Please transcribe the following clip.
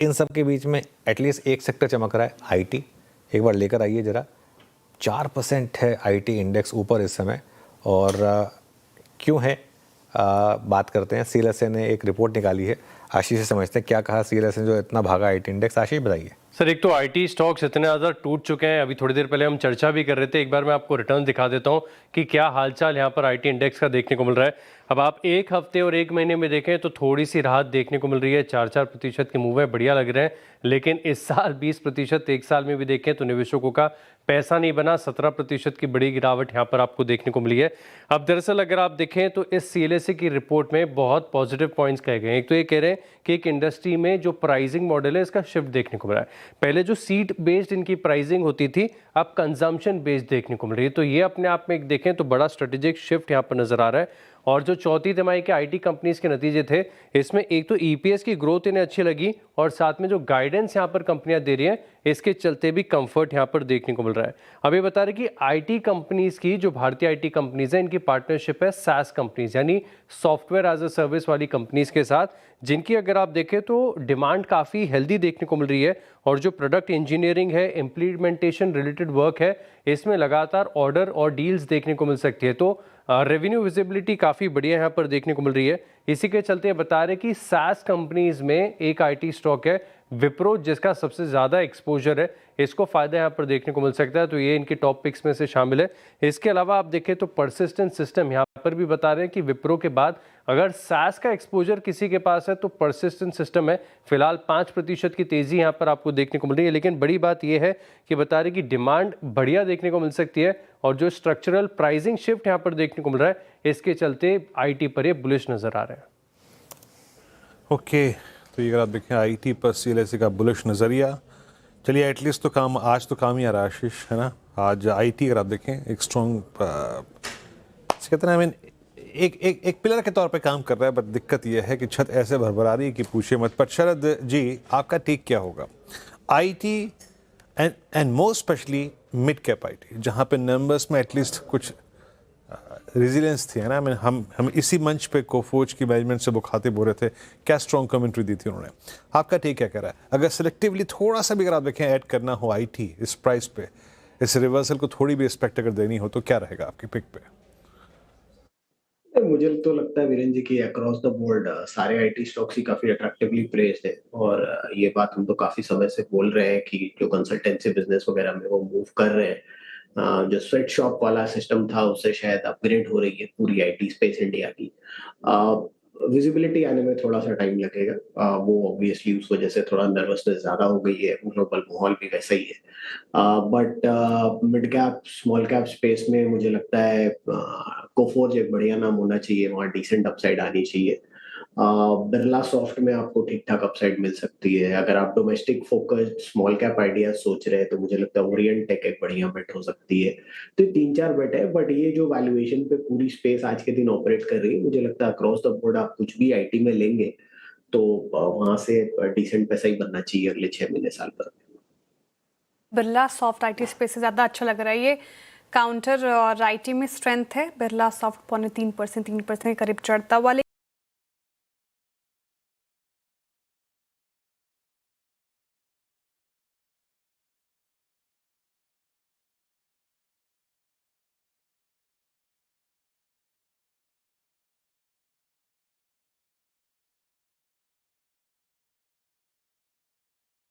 इन सब के बीच में एटलीस्ट एक सेक्टर चमक रहा है, आईटी। एक बार लेकर आइए जरा, 4% है आईटी इंडेक्स ऊपर इस समय। और क्यों है, बात करते हैं। सीएलएसए ने एक रिपोर्ट निकाली है, आशीष से समझते हैं क्या कहा सीएलएसए ने जो इतना भागा आईटी इंडेक्स। आशीष बताइए। सर, एक तो आईटी स्टॉक्स इतने ज़्यादा टूट चुके हैं, अभी थोड़ी देर पहले हम चर्चा भी कर रहे थे। एक बार मैं आपको रिटर्न दिखा देता हूं कि क्या हालचाल यहां पर आईटी इंडेक्स का देखने को मिल रहा है। अब आप एक हफ्ते और एक महीने में देखें तो थोड़ी सी राहत देखने को मिल रही है। 4-4% के मूव है, बढ़िया लग रहे हैं। लेकिन इस साल 20%, एक साल में भी देखें तो निवेशकों का पैसा नहीं बना। 17% की बड़ी गिरावट यहाँ पर आपको देखने को मिली है। अब दरअसल अगर आप देखें तो इस सीएलएसए की रिपोर्ट में बहुत पॉजिटिव पॉइंट्स कहे गए हैं। एक तो ये कह रहे हैं कि एक इंडस्ट्री में जो प्राइसिंग मॉडल है इसका शिफ्ट देखने को मिल रहा है। पहले जो सीट बेस्ड इनकी प्राइसिंग होती थी, अब कंजम्पशन बेस्ड देखने को मिल रही है। तो ये अपने आप में एक देखें तो बड़ा स्ट्रेटेजिक शिफ्ट यहाँ पर नजर आ रहा है। और जो चौथी तिमाही के आईटी कंपनीज के नतीजे थे, इसमें एक तो ईपीएस की ग्रोथ इन्हें अच्छी लगी और साथ में जो गाइडेंस यहाँ पर कंपनियां दे रही हैं इसके चलते भी कंफर्ट यहाँ पर देखने को मिल रहा है। अब ये बता रहे कि आईटी कंपनीज की, जो भारतीय आईटी कंपनीज हैं, इनकी पार्टनरशिप है सास कंपनीज यानी सॉफ्टवेयर एज अ सर्विस वाली कंपनीज के साथ, जिनकी अगर आप देखें तो डिमांड काफ़ी हेल्दी देखने को मिल रही है। और जो प्रोडक्ट इंजीनियरिंग है, इम्प्लीमेंटेशन रिलेटेड वर्क है, इसमें लगातार ऑर्डर और डील्स देखने को मिल सकती है। तो रेवेन्यू विजिबिलिटी काफ़ी बढ़िया यहाँ पर देखने को मिल रही है। इसी के चलते बता रहे कि सास कंपनीज में एक आईटी स्टॉक है विप्रो, जिसका सबसे ज़्यादा एक्सपोजर है, इसको फ़ायदा यहाँ पर देखने को मिल सकता है। तो ये इनकी टॉप पिक्स में से शामिल है। इसके अलावा आप देखें तो परसिस्टेंट सिस्टम यहाँ पर भी बता रहे हैं कि विप्रो के बाद अगर सास का एक्सपोजर किसी के पास है तो परसिस्टेंट सिस्टम है। फिलहाल 5% की तेज़ी यहाँ पर आपको देखने को मिल रही है। लेकिन बड़ी बात यह है कि बता रहे कि डिमांड बढ़िया देखने को मिल सकती है और जो स्ट्रक्चरल प्राइसिंग शिफ्ट यहाँ पर देखने को मिल रहा है, इसके चलते आईटी पर ये बुलिश नजर आ रहा है। ओके, तो अगर आप देखें आईटी पर सीएलएसए का बुलिश नज़रिया, चलिए एटलीस्ट तो काम आज तो काम ही आ रहा है आशीष, है ना। आज आईटी अगर आप देखें एक स्ट्रॉन्ग कहते हैं, आई मीन एक पिलर के तौर पे काम कर रहा है। बट दिक्कत यह है कि छत ऐसे भरभरा रही है कि पूछे मत। पर शरद जी, आपका टेक क्या होगा IT and more specially mid cap IT, जहाँ पे नंबर्स में एटलीस्ट कुछ रेजिलियंस थी, है ना। मैं हम इसी मंच पे कोफोज की मैनेजमेंट से मुखातिब हो रहे थे, क्या स्ट्रॉन्ग कमेंट्री दी थी उन्होंने। आपका टेक क्या कह रहा है? अगर सिलेक्टिवली थोड़ा सा भी अगर आप देखें ऐड करना हो आईटी इस प्राइस पे, इस रिवर्सल को थोड़ी भी रिस्पेक्ट अगर देनी हो, तो क्या रहेगा आपकी पिक पे? मुझे तो लगता है वीरेंद्र जी की अक्रॉस द बोर्ड सारे आईटी स्टॉक्स ही काफी अट्रैक्टिवली प्लेस्ड है। और ये बात हम तो काफी समय से बोल रहे हैं कि जो कंसल्टेंसी बिजनेस वगैरह में वो मूव कर रहे हैं, जो स्वेट शॉप वाला सिस्टम था उससे शायद अपग्रेड हो रही है पूरी आईटी स्पेस इंडिया की। विजिबिलिटी आने में थोड़ा सा टाइम लगेगा। वो ऑब्वियसली उस वजह से थोड़ा नर्वसनेस ज्यादा हो गई है, ग्लोबल माहौल भी वैसा ही है। But mid cap small cap space में मुझे लगता है कोफोर्ज एक बढ़िया नाम होना चाहिए, वहाँ डिसेंट अपसाइड आनी चाहिए। बिरला सॉफ्ट में आपको ठीक ठाक अपसाइड मिल सकती है। अगर आप domestic focused small cap ideas सोच रहे हैं तो मुझे लगता है ओरिएंट टेक एक बढ़िया बेट हो सकती है। तो 3-4 बेट है, बट ये जो वैल्यूएशन पे पूरी स्पेस आज के दिन ऑपरेट कर रही है, मुझे लगता है अक्रॉस द बोर्ड आप कुछ भी आईटी में लेंगे तो वहां से डिसेंट पैसा ही बनना चाहिए अगले 6 महीने साल भर। बिरला सॉफ्ट आईटी स्पेस से ज़्यादा अच्छा लग रहा है। ये काउंटर और आईटी में स्ट्रेंथ है। बिरला सॉफ्ट 3.25% के करीब चढ़ता हुआ।